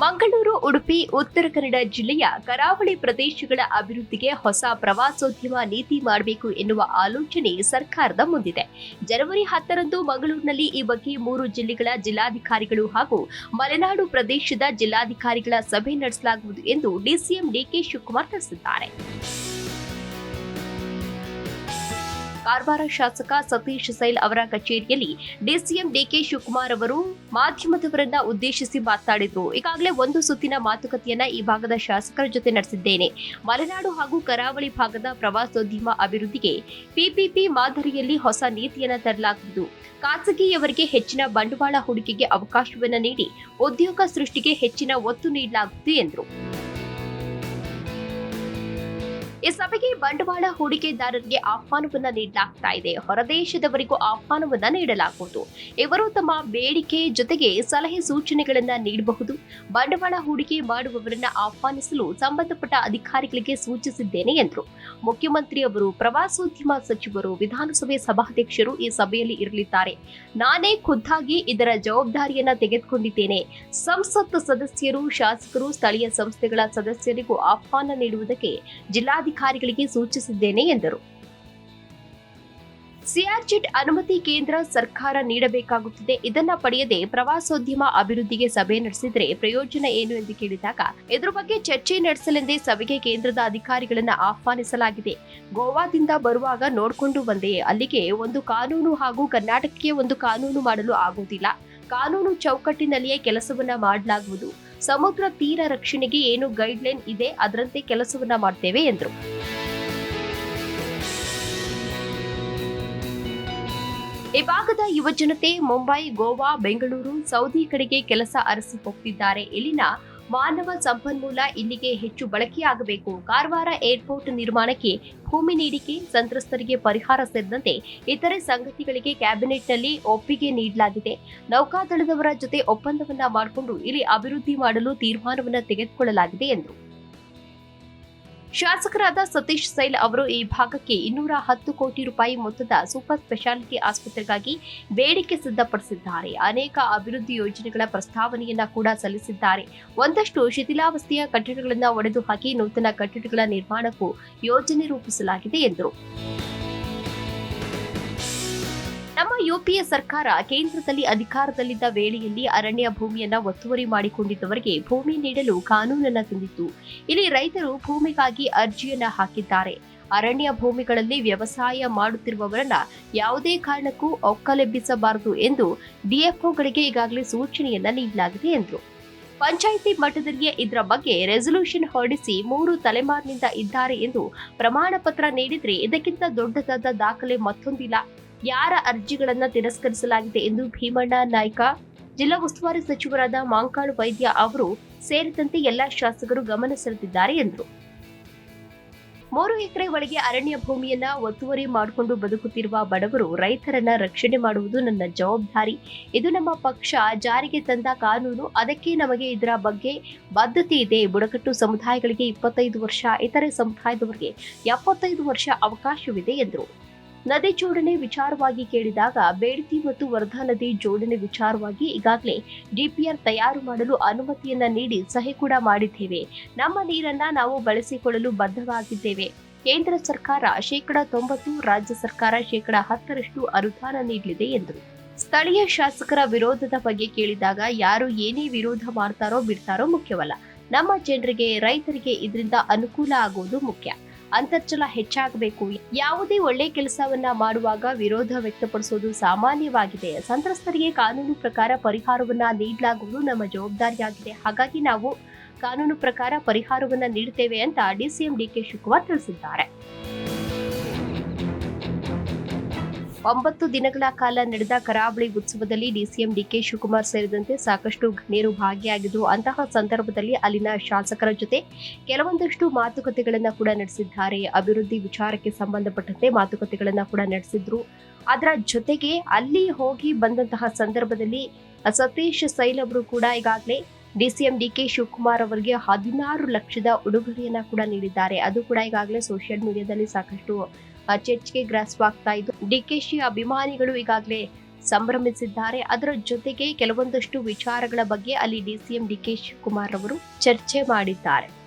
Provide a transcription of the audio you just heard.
ಮಂಗಳೂರು, ಉಡುಪಿ, ಉತ್ತರ ಕನ್ನಡ ಜಿಲ್ಲೆಯ ಕರಾವಳಿ ಪ್ರದೇಶಗಳ ಅಭಿವೃದ್ಧಿಗೆ ಹೊಸ ಪ್ರವಾಸೋದ್ಯಮ ನೀತಿ ಮಾಡಬೇಕು ಎನ್ನುವ ಆಲೋಚನೆ ಸರ್ಕಾರದ ಮುಂದಿದೆ. ಜನವರಿ 10ರಂದು ಮಂಗಳೂರಿನಲ್ಲಿ ಈ ಬಗ್ಗೆ 3 ಜಿಲ್ಲೆಗಳ ಜಿಲ್ಲಾಧಿಕಾರಿಗಳು ಹಾಗೂ ಮಲೆನಾಡು ಪ್ರದೇಶದ ಜಿಲ್ಲಾಧಿಕಾರಿಗಳ ಸಭೆ ನಡೆಸಲಾಗುವುದು ಎಂದು ಡಿಸಿಎಂ ಡಿಕೆ ಶಿವಕುಮಾರ್ ತಿಳಿಸಿದ್ದಾರೆ. ಕಾರವಾರ ಶಾಸಕ ಸತೀಶ್ ಸೈಲ್ ಅವರ ಕಚೇರಿಯಲ್ಲಿ ಡಿಸಿಎಂ ಡಿಕೆ ಶಿವಕುಮಾರ್ ಅವರು ಮಾಧ್ಯಮದವರನ್ನ ಉದ್ದೇಶಿಸಿ ಮಾತನಾಡಿದರು. ಈಗಾಗಲೇ ಒಂದು ಸುತ್ತಿನ ಮಾತುಕತೆಯನ್ನ ಈ ಭಾಗದ ಶಾಸಕರ ಜೊತೆ ನಡೆಸಿದ್ದೇನೆ. ಮಲೆನಾಡು ಹಾಗೂ ಕರಾವಳಿ ಭಾಗದ ಪ್ರವಾಸೋದ್ಯಮ ಅಭಿವೃದ್ಧಿಗೆ ಪಿಪಿಪಿ ಮಾದರಿಯಲ್ಲಿ ಹೊಸ ನೀತಿಯನ್ನ ತರಲಾಗುವುದು. ಖಾಸಗಿಯವರಿಗೆ ಹೆಚ್ಚಿನ ಬಂಡವಾಳ ಹೂಡಿಕೆಗೆ ಅವಕಾಶವನ್ನು ನೀಡಿ ಉದ್ಯೋಗ ಸೃಷ್ಟಿಗೆ ಹೆಚ್ಚಿನ ಒತ್ತು ನೀಡಲಾಗುವುದು ಎಂದರು. ಈ ಸಭೆಗೆ ಬಂಡವಾಳ ಹೂಡಿಕೆದಾರರಿಗೆ ಆಹ್ವಾನವನ್ನ ನೀಡಲಾಗ್ತಾ ಇದೆ. ಹೊರದೇಶದವರಿಗೂ ಆಹ್ವಾನವನ್ನ ನೀಡಲಾಗುವುದು. ಇವರು ತಮ್ಮ ಬೇಡಿಕೆ ಜೊತೆಗೆ ಸಲಹೆ ಸೂಚನೆಗಳನ್ನ ನೀಡಬಹುದು. ಬಂಡವಾಳ ಹೂಡಿಕೆ ಮಾಡುವವರನ್ನ ಆಹ್ವಾನಿಸಲು ಸಂಬಂಧಪಟ್ಟ ಅಧಿಕಾರಿಗಳಿಗೆ ಸೂಚಿಸಿದ್ದೇನೆ ಎಂದರು. ಮುಖ್ಯಮಂತ್ರಿ ಅವರು, ಪ್ರವಾಸೋದ್ಯಮ ಸಚಿವರು, ವಿಧಾನಸಭೆ ಸಭಾಧ್ಯಕ್ಷರು ಈ ಸಭೆಯಲ್ಲಿ ಇರಲಿದ್ದಾರೆ. ನಾನೇ ಖುದ್ದಾಗಿ ಇದರ ಜವಾಬ್ದಾರಿಯನ್ನ ತೆಗೆದುಕೊಂಡಿದ್ದೇನೆ. ಸಂಸತ್ ಸದಸ್ಯರು, ಶಾಸಕರು, ಸ್ಥಳೀಯ ಸಂಸ್ಥೆಗಳ ಸದಸ್ಯರಿಗೂ ಆಹ್ವಾನ ನೀಡುವುದಕ್ಕೆ ಜಿಲ್ಲಾಧಿಕಾರಿಗಳಿಗೆ ಸೂಚಿಸಿದ್ದೇನೆ ಎಂದರು. ಸಿಆರ್ಜೆಡ್ ಅನುಮತಿ ಕೇಂದ್ರ ಸರ್ಕಾರ ನೀಡಬೇಕಾಗುತ್ತದೆ. ಇದನ್ನ ಪಡೆಯದೆ ಪ್ರವಾಸೋದ್ಯಮ ಅಭಿವೃದ್ಧಿಗೆ ಸಭೆ ನಡೆಸಿದ್ರೆ ಪ್ರಯೋಜನ ಏನು ಎಂದು ಕೇಳಿದಾಗ, ಇದರ ಬಗ್ಗೆ ಚರ್ಚೆ ನಡೆಸಲೆಂದೇ ಸಭೆಗೆ ಕೇಂದ್ರದ ಅಧಿಕಾರಿಗಳನ್ನ ಆಹ್ವಾನಿಸಲಾಗಿದೆ. ಗೋವಾದಿಂದ ಬರುವಾಗ ನೋಡಿಕೊಂಡು ಬಂದೆ. ಅಲ್ಲಿಗೆ ಒಂದು ಕಾನೂನು ಹಾಗೂ ಕರ್ನಾಟಕಕ್ಕೆ ಒಂದು ಕಾನೂನು ಮಾಡಲು ಆಗುವುದಿಲ್ಲ. ಕಾನೂನು ಚೌಕಟ್ಟಿನಲ್ಲಿಯೇ ಕೆಲಸವನ್ನ ಮಾಡಲಾಗುವುದು. ಸಮುದ್ರ ತೀರ ರಕ್ಷಣೆಗೆ ಏನು ಗೈಡ್ಲೈನ್ ಇದೆ ಅದರಂತೆ ಕೆಲಸವನ್ನ ಮಾಡ್ತೇವೆ ಎಂದರು. ಈ ಭಾಗದ ಯುವಜನತೆ ಮುಂಬೈ, ಗೋವಾ, ಬೆಂಗಳೂರು, ಸೌದಿ ಕಡೆಗೆ ಕೆಲಸ ಅರಸಿ ಹೋಗ್ತಿದ್ದಾರೆ. ಇಲ್ಲಿನ ಮಾನವ ಸಂಪನ್ಮೂಲ ಇಲ್ಲಿಗೆ ಹೆಚ್ಚು ಬಳಕೆಯಾಗಬೇಕು. ಕಾರವಾರ ಏರ್ಪೋರ್ಟ್ ನಿರ್ಮಾಣಕ್ಕೆ ಭೂಮಿ ನೀಡಿಕೆ, ಸಂತ್ರಸ್ತರಿಗೆ ಪರಿಹಾರ ಸೇರಿದಂತೆ ಇತರೆ ಸಂಗತಿಗಳಿಗೆ ಕ್ಯಾಬಿನೆಟ್ನಲ್ಲಿ ಒಪ್ಪಿಗೆ ನೀಡಲಾಗಿದೆ. ನೌಕಾದಳದವರ ಜೊತೆ ಒಪ್ಪಂದವನ್ನ ಮಾಡಿಕೊಂಡು ಇಲ್ಲಿ ಅಭಿವೃದ್ಧಿ ಮಾಡಲು ತೀರ್ಮಾನವನ್ನ ತೆಗೆದುಕೊಳ್ಳಲಾಗಿದೆ ಎಂದರು. ಶಾಸಕರಾದ ಸತೀಶ್ ಸೈಲ್ ಅವರು ಈ ಭಾಗಕ್ಕೆ 210 ಕೋಟಿ ರೂಪಾಯಿ ಮೊತ್ತದ ಸೂಪರ್ ಸ್ಪೆಷಾಲಿಟಿ ಆಸ್ಪತ್ರೆಗಾಗಿ ಬೇಡಿಕೆ ಸಿದ್ಧಪಡಿಸಿದ್ದಾರೆ. ಅನೇಕ ಅಭಿವೃದ್ಧಿ ಯೋಜನೆಗಳ ಪ್ರಸ್ತಾವನೆಯನ್ನ ಕೂಡ ಸಲ್ಲಿಸಿದ್ದಾರೆ. ಒಂದಷ್ಟು ಶಿಥಿಲಾವಸ್ಥೆಯ ಕಟ್ಟಡಗಳನ್ನು ಒಡೆದು ಹಾಕಿ ನೂತನ ಕಟ್ಟಡಗಳ ನಿರ್ಮಾಣಕ್ಕೂ ಯೋಜನೆ ರೂಪಿಸಲಾಗಿದೆ ಎಂದರು. ನಮ್ಮ ಯುಪಿಎ ಸರ್ಕಾರ ಕೇಂದ್ರದಲ್ಲಿ ಅಧಿಕಾರದಲ್ಲಿದ್ದ ವೇಳೆಯಲ್ಲಿ ಅರಣ್ಯ ಭೂಮಿಯನ್ನ ಒತ್ತುವರಿ ಮಾಡಿಕೊಂಡಿದ್ದವರಿಗೆ ಭೂಮಿ ನೀಡಲು ಕಾನೂನನ್ನ ತಂದಿತ್ತು. ಇಲ್ಲಿ ರೈತರು ಭೂಮಿಗಾಗಿ ಅರ್ಜಿಯನ್ನ ಹಾಕಿದ್ದಾರೆ. ಅರಣ್ಯ ಭೂಮಿಗಳಲ್ಲಿ ವ್ಯವಸಾಯ ಮಾಡುತ್ತಿರುವವರನ್ನ ಯಾವುದೇ ಕಾರಣಕ್ಕೂ ಒಕ್ಕಲೆಬ್ಬಿಸಬಾರದು ಎಂದು ಡಿಎಫ್ಒಗಳಿಗೆ ಈಗಾಗಲೇ ಸೂಚನೆಯನ್ನ ನೀಡಲಾಗಿದೆ ಎಂದರು. ಪಂಚಾಯಿತಿ ಮಟ್ಟದಲ್ಲಿಯೇ ಇದರ ಬಗ್ಗೆ ರೆಸಲ್ಯೂಷನ್ ಹೊರಡಿಸಿ 3 ತಲೆಮಾರಿನಿಂದ ಇದ್ದಾರೆ ಎಂದು ಪ್ರಮಾಣ ಪತ್ರ ನೀಡಿದ್ರೆ ಇದಕ್ಕಿಂತ ದೊಡ್ಡದಾದ ದಾಖಲೆ ಮತ್ತೊಂದಿಲ್ಲ. ಯಾರ ಅರ್ಜಿಗಳನ್ನ ತಿರಸ್ಕರಿಸಲಾಗಿದೆ ಎಂದು ಭೀಮಣ್ಣ ನಾಯ್ಕ, ಜಿಲ್ಲಾ ಉಸ್ತುವಾರಿ ಸಚಿವರಾದ ಮಾಂಕಾಳು ವೈದ್ಯ ಅವರು ಸೇರಿದಂತೆ ಎಲ್ಲಾ ಶಾಸಕರು ಗಮನ ಸೆಳೆದಿದ್ದಾರೆ ಎಂದರು. 3 ಎಕರೆ ಒಳಗೆ ಅರಣ್ಯ ಭೂಮಿಯನ್ನ ಒತ್ತುವರಿ ಮಾಡಿಕೊಂಡು ಬದುಕುತ್ತಿರುವ ಬಡವರು, ರೈತರನ್ನ ರಕ್ಷಣೆ ಮಾಡುವುದು ನನ್ನ ಜವಾಬ್ದಾರಿ. ಇದು ನಮ್ಮ ಪಕ್ಷ ಜಾರಿಗೆ ತಂದ ಕಾನೂನು. ಅದಕ್ಕೆ ನಮಗೆ ಇದರ ಬಗ್ಗೆ ಬದ್ಧತೆ ಇದೆ. ಬುಡಕಟ್ಟು ಸಮುದಾಯಗಳಿಗೆ 25 ವರ್ಷ, ಇತರೆ ಸಮುದಾಯದವರಿಗೆ 75 ವರ್ಷ ಅವಕಾಶವಿದೆ ಎಂದರು. ನದಿ ಜೋಡಣೆ ವಿಚಾರವಾಗಿ ಕೇಳಿದಾಗ, ಬೇಡತಿ ಮತ್ತು ವರ್ಧಾ ನದಿ ಜೋಡಣೆ ವಿಚಾರವಾಗಿ ಈಗಾಗಲೇ ಡಿಪಿಆರ್ ತಯಾರು ಮಾಡಲು ಅನುಮತಿಯನ್ನ ನೀಡಿ ಸಹಿ ಕೂಡ ಮಾಡಿದ್ದೇವೆ. ನಮ್ಮ ನೀರನ್ನ ನಾವು ಬಳಸಿಕೊಳ್ಳಲು ಬದ್ಧವಾಗಿದ್ದೇವೆ. ಕೇಂದ್ರ ಸರ್ಕಾರ 90%, ರಾಜ್ಯ ಸರ್ಕಾರ 10% ಅನುದಾನ ನೀಡಲಿದೆ ಎಂದರು. ಸ್ಥಳೀಯ ಶಾಸಕರ ವಿರೋಧದ ಬಗ್ಗೆ ಕೇಳಿದಾಗ, ಯಾರು ಏನೇ ವಿರೋಧ ಮಾಡ್ತಾರೋ ಬಿಡ್ತಾರೋ ಮುಖ್ಯವಲ್ಲ. ನಮ್ಮ ಜನರಿಗೆ, ರೈತರಿಗೆ ಇದರಿಂದ ಅನುಕೂಲ ಆಗುವುದು ಮುಖ್ಯ. ಅಂತರ್ಜಲ ಹೆಚ್ಚಾಗಬೇಕು. ಯಾವುದೇ ಒಳ್ಳೆ ಕೆಲಸವನ್ನ ಮಾಡುವಾಗ ವಿರೋಧ ವ್ಯಕ್ತಪಡಿಸುವುದು ಸಾಮಾನ್ಯವಾಗಿದೆ. ಸಂತ್ರಸ್ತರಿಗೆ ಕಾನೂನು ಪ್ರಕಾರ ಪರಿಹಾರವನ್ನ ನೀಡಲಾಗುವುದು ನಮ್ಮ ಜವಾಬ್ದಾರಿಯಾಗಿದೆ. ಹಾಗಾಗಿ ನಾವು ಕಾನೂನು ಪ್ರಕಾರ ಪರಿಹಾರವನ್ನ ನೀಡುತ್ತೇವೆ ಅಂತ ಡಿಸಿಎಂ ಡಿಕೆ ಶಿವಕುಮಾರ್ ತಿಳಿಸಿದ್ದಾರೆ. 9 ದಿನಗಳ ಕಾಲ ನಡೆದ ಕರಾವಳಿ ಉತ್ಸವದಲ್ಲಿ ಡಿಸಿಎಂ ಡಿಕೆ ಶಿವಕುಮಾರ್ ಸೇರಿದಂತೆ ಸಾಕಷ್ಟು ಗಣ್ಯರು ಭಾಗಿಯಾಗಿದ್ದರು. ಅಂತಹ ಸಂದರ್ಭದಲ್ಲಿ ಅಲ್ಲಿನ ಶಾಸಕರ ಜೊತೆ ಕೆಲವೊಂದಷ್ಟು ಮಾತುಕತೆಗಳನ್ನ ಕೂಡ ನಡೆಸಿದ್ದಾರೆ. ಅಭಿವೃದ್ಧಿ ವಿಚಾರಕ್ಕೆ ಸಂಬಂಧಪಟ್ಟಂತೆ ಮಾತುಕತೆಗಳನ್ನ ಕೂಡ ನಡೆಸಿದ್ರು. ಅದರ ಜೊತೆಗೆ ಅಲ್ಲಿ ಹೋಗಿ ಬಂದಂತಹ ಸಂದರ್ಭದಲ್ಲಿ ಸತೀಶ್ ಸೈಲ್ ಅವರು ಕೂಡ ಈಗಾಗಲೇ ಡಿಸಿಎಂ ಡಿಕೆ ಶಿವಕುಮಾರ್ ಅವರಿಗೆ 16 ಲಕ್ಷದ ಉಡುಗೊರೆಯನ್ನ ಕೂಡ ನೀಡಿದ್ದಾರೆ. ಅದು ಕೂಡ ಈಗಾಗಲೇ ಸೋಷಿಯಲ್ ಮೀಡಿಯಾದಲ್ಲಿ ಸಾಕಷ್ಟು ಚರ್ಚೆಗೆ ಗ್ರಾಸವಾಗ್ತಾ ಇದ್ದು, ಡಿಕೆಶಿ ಅಭಿಮಾನಿಗಳು ಈಗಾಗಲೇ ಸಂಭ್ರಮಿಸಿದ್ದಾರೆ. ಅದರ ಜೊತೆಗೆ ಕೆಲವೊಂದಷ್ಟು ವಿಚಾರಗಳ ಬಗ್ಗೆ ಅಲ್ಲಿ ಡಿಸಿಎಂ ಡಿಕೆ ಶಿವಕುಮಾರ್ ಅವರು ಚರ್ಚೆ ಮಾಡಿದ್ದಾರೆ.